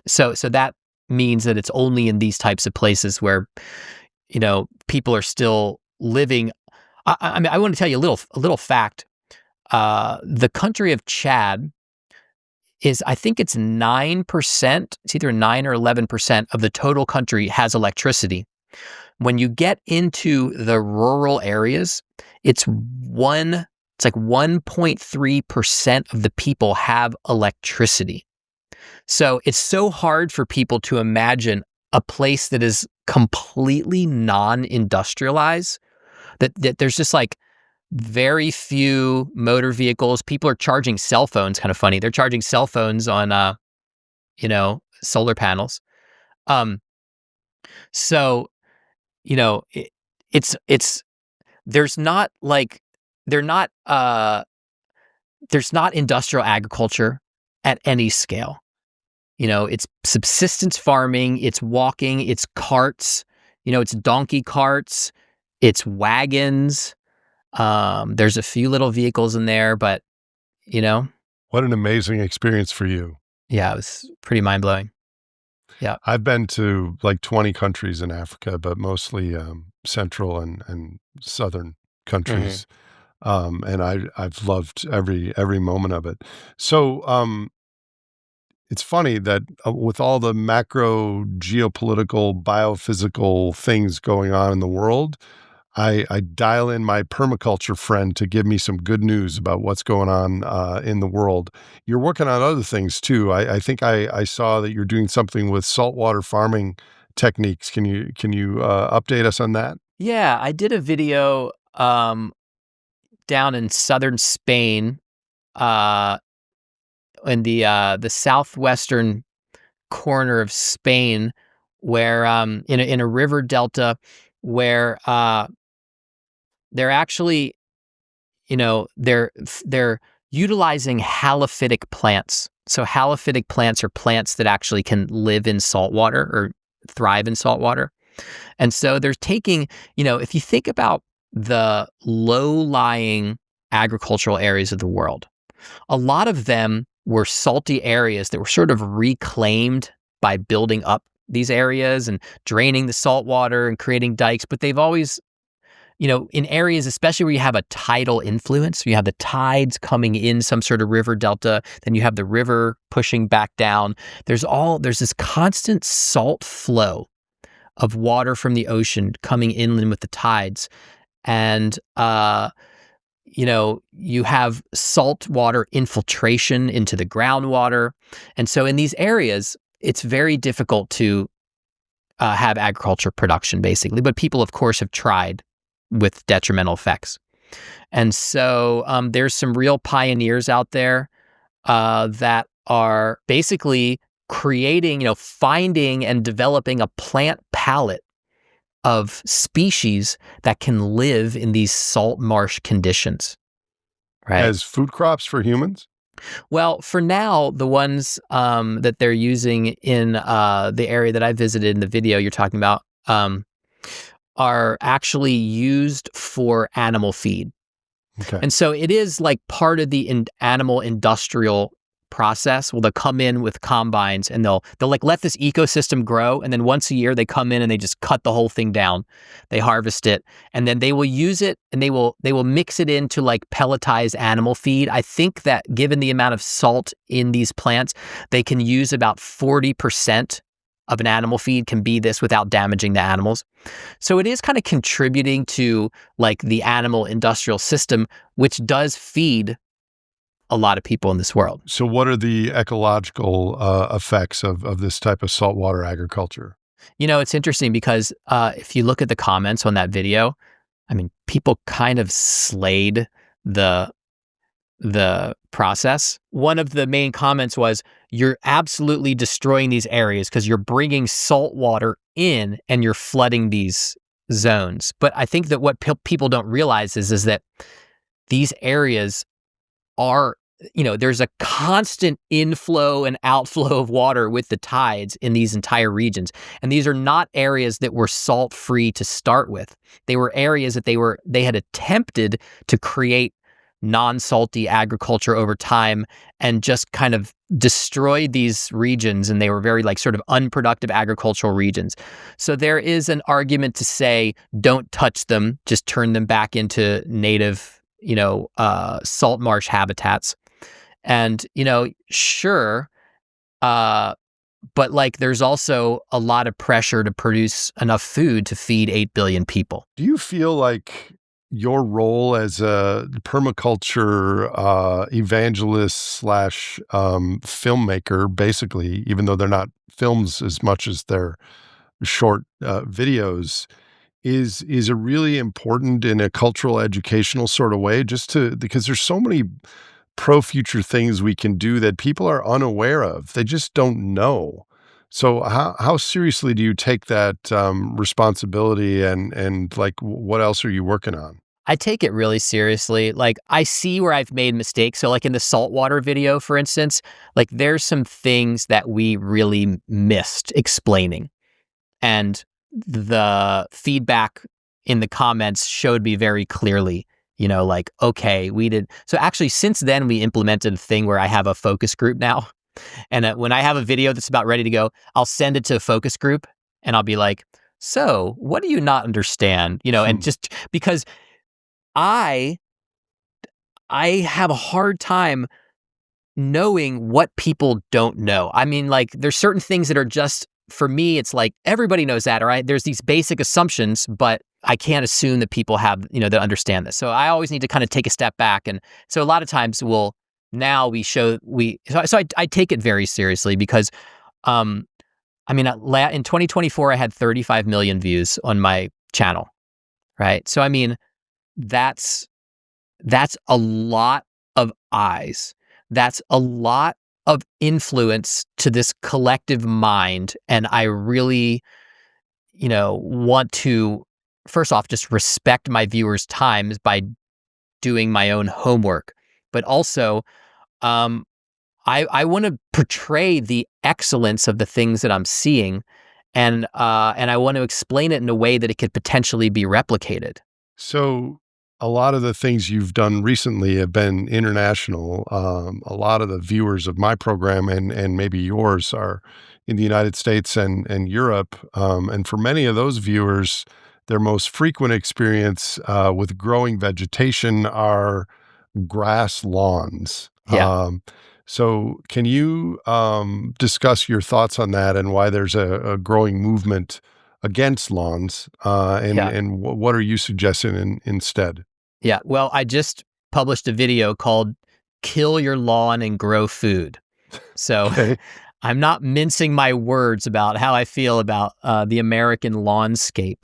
So that means that it's only in these types of places where, people are still living. I mean, I want to tell you a little fact. The country of Chad is, I think it's 9%, it's either 9 or 11% of the total country has electricity. When you get into the rural areas, it's like 1.3% of the people have electricity. So it's so hard for people to imagine a place that is completely non-industrialized, that there's just like very few motor vehicles. People are charging cell phones. Kind of funny. They're charging cell phones on, solar panels. So, it's there's not like, there's not industrial agriculture at any scale. It's subsistence farming, it's walking, it's carts, it's donkey carts, it's wagons. There's a few little vehicles in there, but What an amazing experience for you. yeah, it was pretty mind blowing. Yeah. I've been to like 20 countries in Africa, but mostly central and southern Hmm. countries. And I've loved every moment of it. So it's funny that with all the macro geopolitical, biophysical things going on in the world, I dial in my permaculture friend to give me some good news about what's going on in the world. You're working on other things too. I think I saw that you're doing something with saltwater farming techniques. Can you update us on that? Yeah, I did a video down in southern Spain, uh, in the southwestern corner of Spain, where in a river delta, where they're actually they're utilizing halophytic plants. So halophytic plants are plants that actually can live in saltwater or thrive in saltwater. And so they're taking, if you think about the low-lying agricultural areas of the world, a lot of them were salty areas that were sort of reclaimed by building up these areas and draining the salt water and creating dikes. But they've always, in areas, especially where you have a tidal influence, you have the tides coming in some sort of river delta, then you have the river pushing back down. There's this constant salt flow of water from the ocean coming inland with the tides. And, you have saltwater infiltration into the groundwater. And so in these areas, it's very difficult to have agriculture production, basically. But people, of course, have tried with detrimental effects. And so there's some real pioneers out there that are basically creating, finding and developing a plant palette of species that can live in these salt marsh conditions, right? As food crops for humans? Well, for now, the ones that they're using in the area that I visited in the video you're talking about are actually used for animal feed. Okay. And so it is like part of the animal industrial process. Well, they'll come in with combines and they'll like let this ecosystem grow, and then once a year they come in and they just cut the whole thing down. They harvest it, and then they will use it and they will mix it into like pelletized animal feed. I think that given the amount of salt in these plants, they can use about 40% of an animal feed can be this without damaging the animals. So it is kind of contributing to like the animal industrial system, which does feed a lot of people in this world. So what are the ecological effects of this type of saltwater agriculture? It's interesting because if you look at the comments on that video, I mean, people kind of slayed the process. One of the main comments was, you're absolutely destroying these areas because you're bringing salt water in and you're flooding these zones. But I think that what people don't realize is that these areas are, there's a constant inflow and outflow of water with the tides in these entire regions. And these are not areas that were salt free to start with. They were areas that they had attempted to create non-salty agriculture over time and just kind of destroyed these regions, and they were very like sort of unproductive agricultural regions. So there is an argument to say, don't touch them, just turn them back into native, salt marsh habitats. And, sure, but like there's also a lot of pressure to produce enough food to feed 8 billion people. Do you feel like your role as a permaculture evangelist slash filmmaker, basically, even though they're not films as much as they're short videos, is a really important in a cultural educational sort of way, because there's so many pro-future things we can do that people are unaware of. They just don't know. So how seriously do you take that responsibility, and like what else are you working on? I take it really seriously. Like I see where I've made mistakes. So like in the saltwater video, for instance, like there's some things that we really missed explaining. And the feedback in the comments showed me very clearly, like, okay, we did. So actually, since then, we implemented a thing where I have a focus group now. And when I have a video that's about ready to go, I'll send it to a focus group and I'll be like, so what do you not understand? And just because I have a hard time knowing what people don't know. I mean, like, there's certain things that are just, for me, it's like everybody knows that, right? There's these basic assumptions, but I can't assume that people have, that understand this. So I always need to kind of take a step back. And so a lot of times I take it very seriously because, I mean, in 2024, I had 35 million views on my channel, right? So, I mean, that's a lot of eyes. That's a lot of influence to this collective mind. And I really, want to, first off, just respect my viewers' times by doing my own homework. But also, I want to portray the excellence of the things that I'm seeing, and I want to explain it in a way that it could potentially be replicated. So a lot of the things you've done recently have been international. A lot of the viewers of my program and maybe yours are in the United States and Europe. And for many of those viewers, their most frequent experience with growing vegetation are grass lawns. Yeah. So can you discuss your thoughts on that and why there's a growing movement against lawns, and what are you suggesting instead? Yeah. Well, I just published a video called "Kill Your Lawn and Grow Food." So Okay. I'm not mincing my words about how I feel about the American lawnscape.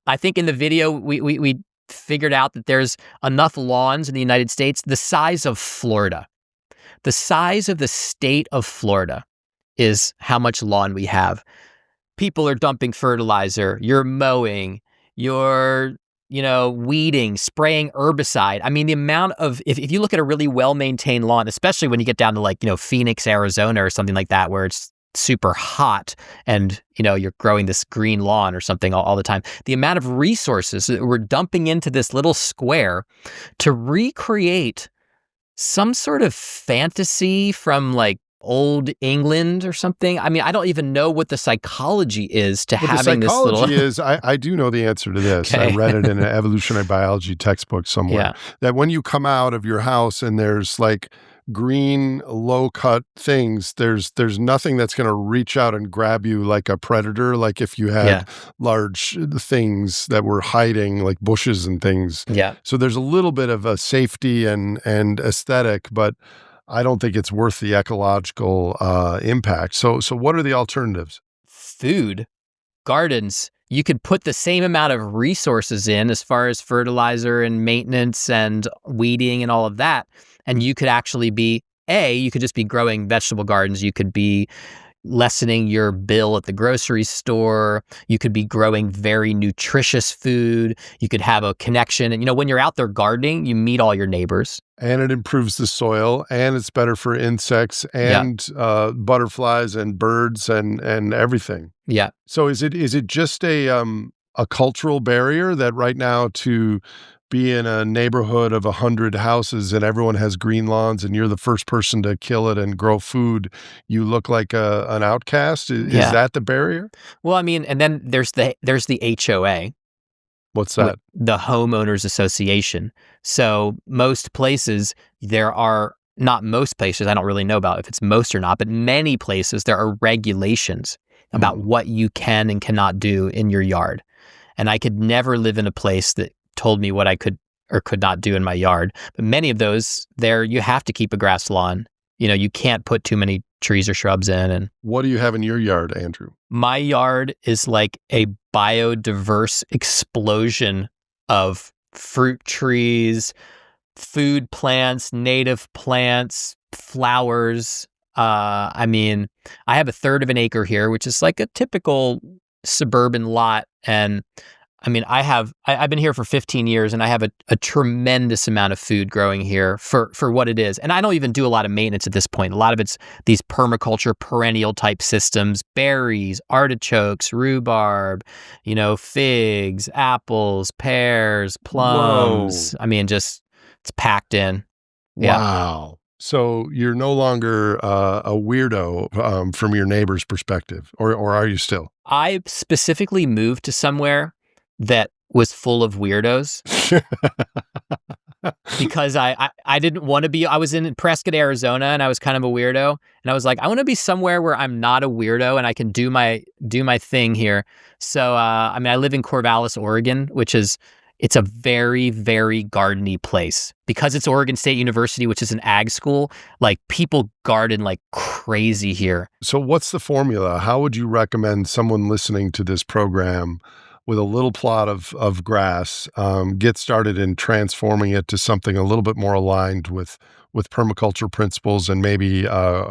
I think in the video we figured out that there's enough lawns in the United States the size of Florida. The size of the state of Florida is how much lawn we have. People are dumping fertilizer, you're mowing, you're, weeding, spraying herbicide. I mean, the amount of, if you look at a really well-maintained lawn, especially when you get down to like, Phoenix, Arizona or something like that, where it's super hot and, you're growing this green lawn or something all the time, the amount of resources that we're dumping into this little square to recreate some sort of fantasy from like old England or something. I mean, I don't even know what the psychology is to Well, having the this little. psychology is, I do know the answer to this. I Okay. read it in an evolutionary biology textbook somewhere, Yeah. that when you come out of your house and there's like green, low-cut things, there's nothing that's going to reach out and grab you like a predator, like if you had large things that were hiding, like bushes and things. Yeah. So there's a little bit of a safety and aesthetic, but I don't think it's worth the ecological impact. So what are the alternatives? Food, gardens. You could put the same amount of resources in as far as fertilizer and maintenance and weeding and all of that. And you could actually you could just be growing vegetable gardens. You could be lessening your bill at the grocery store. You could be growing very nutritious food. You could have a connection. And, when you're out there gardening, you meet all your neighbors. And it improves the soil, and it's better for insects and butterflies and birds and everything. Yeah. So is it just a cultural barrier that right now to be in a neighborhood of 100 houses and everyone has green lawns and you're the first person to kill it and grow food, you look like an outcast? Is that the barrier? Well, I mean, and then there's the HOA. What's that? The homeowners association. So most places, not most places, I don't really know about if it's most or not, but many places there are regulations about what you can and cannot do in your yard. And I could never live in a place that told me what I could or could not do in my yard. But many of those, you have to keep a grass lawn. You can't put too many trees or shrubs in. And what do you have in your yard, Andrew? My yard is like a biodiverse explosion of fruit trees, food plants, native plants, flowers. I mean, I have 1/3 of an acre here, which is like a typical suburban lot. And I mean, I've been here for 15 years and I have a tremendous amount of food growing here for what it is. And I don't even do a lot of maintenance at this point. A lot of it's these permaculture perennial type systems, berries, artichokes, rhubarb, figs, apples, pears, plums. Whoa. I mean, just it's packed in. Yeah. Wow. So you're no longer a weirdo from your neighbor's perspective, or are you still? I specifically moved to somewhere that was full of weirdos because I didn't want to be. I was in Prescott, Arizona, and I was kind of a weirdo. And I was like, I want to be somewhere where I'm not a weirdo and I can do my thing here. So I mean, I live in Corvallis, Oregon, it's a very, very gardeny place because it's Oregon State University, which is an ag school. Like people garden like crazy here. So what's the formula? How would you recommend someone listening to this program with a little plot of grass get started in transforming it to something a little bit more aligned with permaculture principles and maybe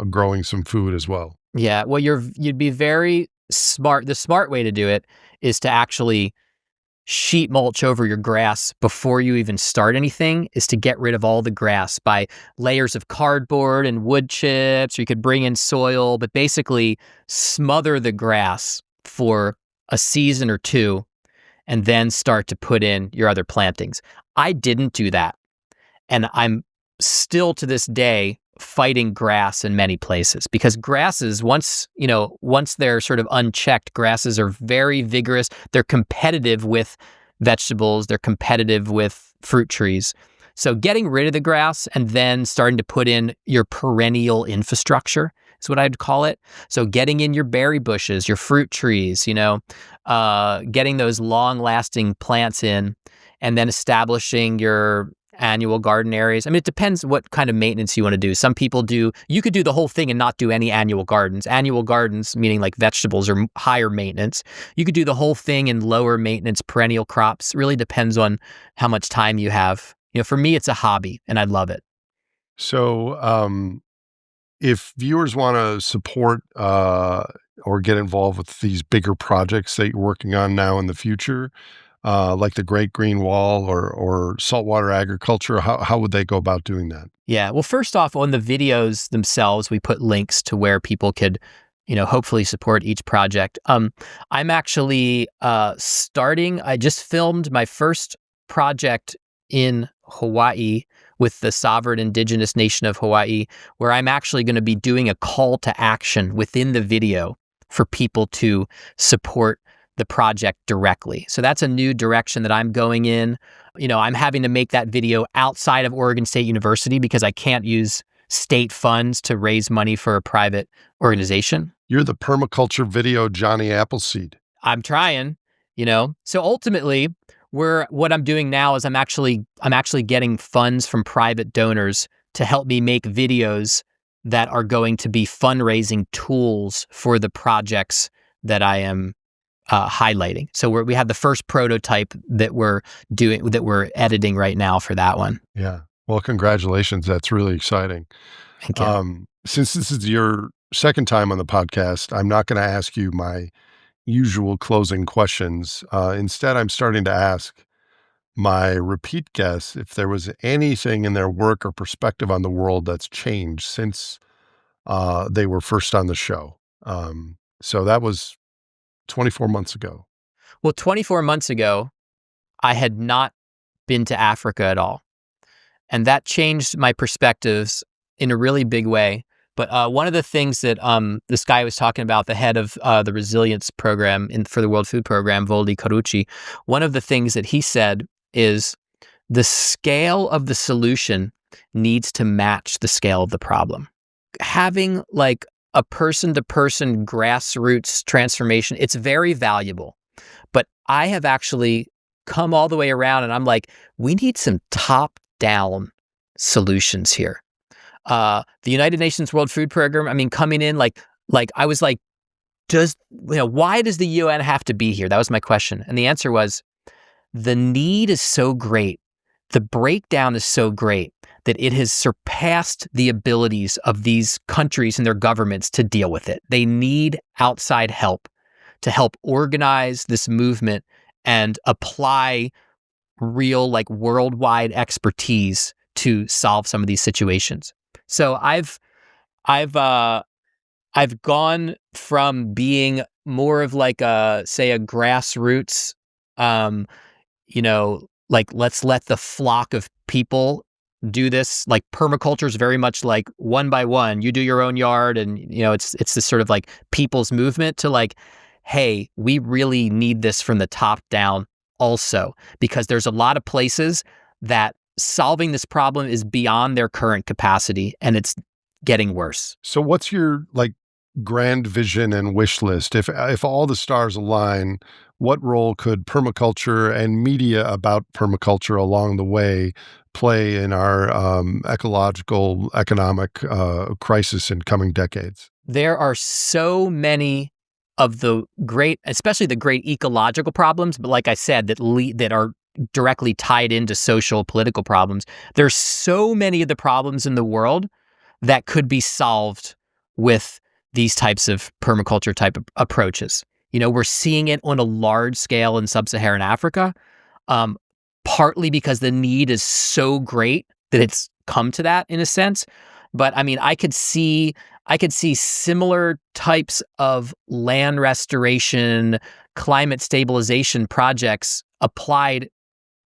growing some food as well? Yeah, well, you'd be very smart. The smart way to do it is to actually sheet mulch over your grass before you even start anything, is to get rid of all the grass by layers of cardboard and wood chips, or you could bring in soil, but basically smother the grass for a season or two and then start to put in your other plantings. I didn't do that. And I'm still to this day fighting grass in many places because grasses, once they're sort of unchecked, grasses are very vigorous. They're competitive with vegetables. They're competitive with fruit trees. So getting rid of the grass and then starting to put in your perennial infrastructure is what I'd call it. So getting in your berry bushes, your fruit trees, getting those long-lasting plants in, and then establishing your annual garden areas. I mean, it depends what kind of maintenance you want to do. Some people you could do the whole thing and not do any annual gardens. Annual gardens, meaning like vegetables, are higher maintenance. You could do the whole thing in lower maintenance perennial crops. It really depends on how much time you have. For me, it's a hobby and I love it. So if viewers want to support or get involved with these bigger projects that you're working on now in the future, like the Great Green Wall or saltwater agriculture, how would they go about doing that? Yeah. Well, first off, on the videos themselves, we put links to where people could, hopefully support each project. I'm actually starting. I just filmed my first project in Hawaii with the sovereign indigenous nation of Hawaii, where I'm actually going to be doing a call to action within the video for people to support the project directly. So that's a new direction that I'm going in. I'm having to make that video outside of Oregon State University because I can't use state funds to raise money for a private organization. You're the permaculture video Johnny Appleseed. I'm trying, So ultimately, what I'm doing now is I'm actually getting funds from private donors to help me make videos that are going to be fundraising tools for the projects that I am highlighting. So we have the first prototype that we're editing right now for that one. Yeah. Well, congratulations. That's really exciting. Thank you. Since this is your second time on the podcast, I'm not going to ask you my usual closing questions. Instead, I'm starting to ask my repeat guests if there was anything in their work or perspective on the world that's changed since they were first on the show. So that was 24 months ago. Well, 24 months ago, I had not been to Africa at all. And that changed my perspectives in a really big way. But one of the things that this guy was talking about, the head of the resilience program for the World Food Program, Voldi Carucci, one of the things that he said is the scale of the solution needs to match the scale of the problem. Having like a person-to-person grassroots transformation, it's very valuable. But I have actually come all the way around and I'm like, we need some top-down solutions here. The United Nations World Food Program, I mean, coming in like I was like, why does the UN have to be here? That was my question. And the answer was, the need is so great, the breakdown is so great that it has surpassed the abilities of these countries and their governments to deal with it. They need outside help to help organize this movement and apply real, like, worldwide expertise to solve some of these situations. So I've gone from being more of like say a grassroots, um, like, let's let the flock of people do this. Like, permaculture is very much like one by one. You do your own yard, and it's this sort of like people's movement to like, hey, we really need this from the top down also, because there's a lot of places that solving this problem is beyond their current capacity, and it's getting worse. So what's your like grand vision and wish list? If all the stars align, what role could permaculture and media about permaculture along the way play in our ecological, economic crisis in coming decades? There are so many of the great, especially the great ecological problems, but like I said, that are directly tied into social, political problems. There's so many of the problems in the world that could be solved with these types of permaculture type of approaches. We're seeing it on a large scale in sub-Saharan Africa, partly because the need is so great that it's come to that in a sense. But I mean, I could see similar types of land restoration, climate stabilization projects applied.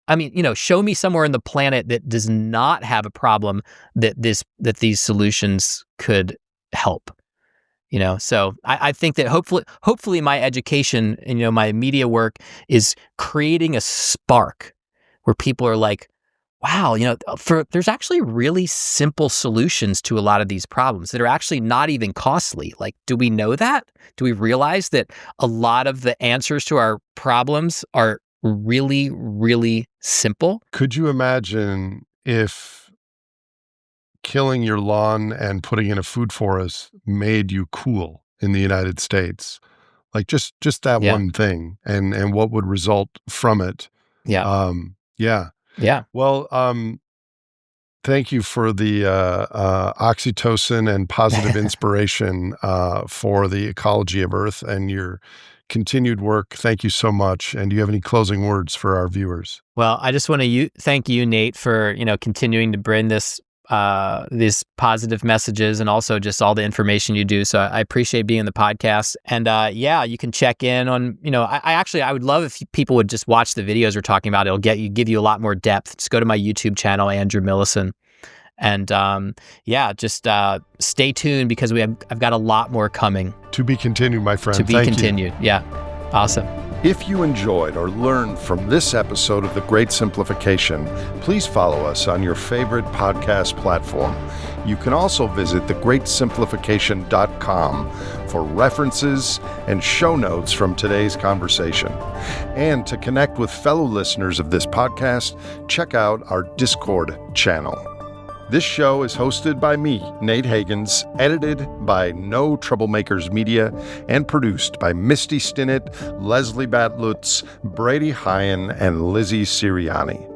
I mean, show me somewhere in the planet that does not have a problem that these solutions could help. So I think that hopefully my education and my media work is creating a spark where people are like, wow, there's actually really simple solutions to a lot of these problems that are actually not even costly. Like, do we know that? Do we realize that a lot of the answers to our problems are really, really simple? Could you imagine if killing your lawn and putting in a food forest made you cool in the United States? Like just that Yeah. one thing, and what would result from it? Yeah. Yeah. Yeah. Well, thank you for the oxytocin and positive inspiration for the ecology of Earth and your continued work. Thank you so much. And do you have any closing words for our viewers? Well, I just want to thank you, Nate, for continuing to bring these positive messages and also just all the information you do. So I appreciate being on the podcast. And yeah, you can check in on, I would love if people would just watch the videos we're talking about. It'll give you a lot more depth. Just go to my YouTube channel, Andrew Millison. And yeah, just stay tuned because I've got a lot more coming. To be continued, my friend. To be continued. Yeah. Awesome. If you enjoyed or learned from this episode of The Great Simplification, please follow us on your favorite podcast platform. You can also visit thegreatsimplification.com for references and show notes from today's conversation. And to connect with fellow listeners of this podcast, check out our Discord channel. This show is hosted by me, Nate Hagans, edited by No Troublemakers Media, and produced by Misty Stinnett, Leslie Batlutz, Brady Hyen, and Lizzie Siriani.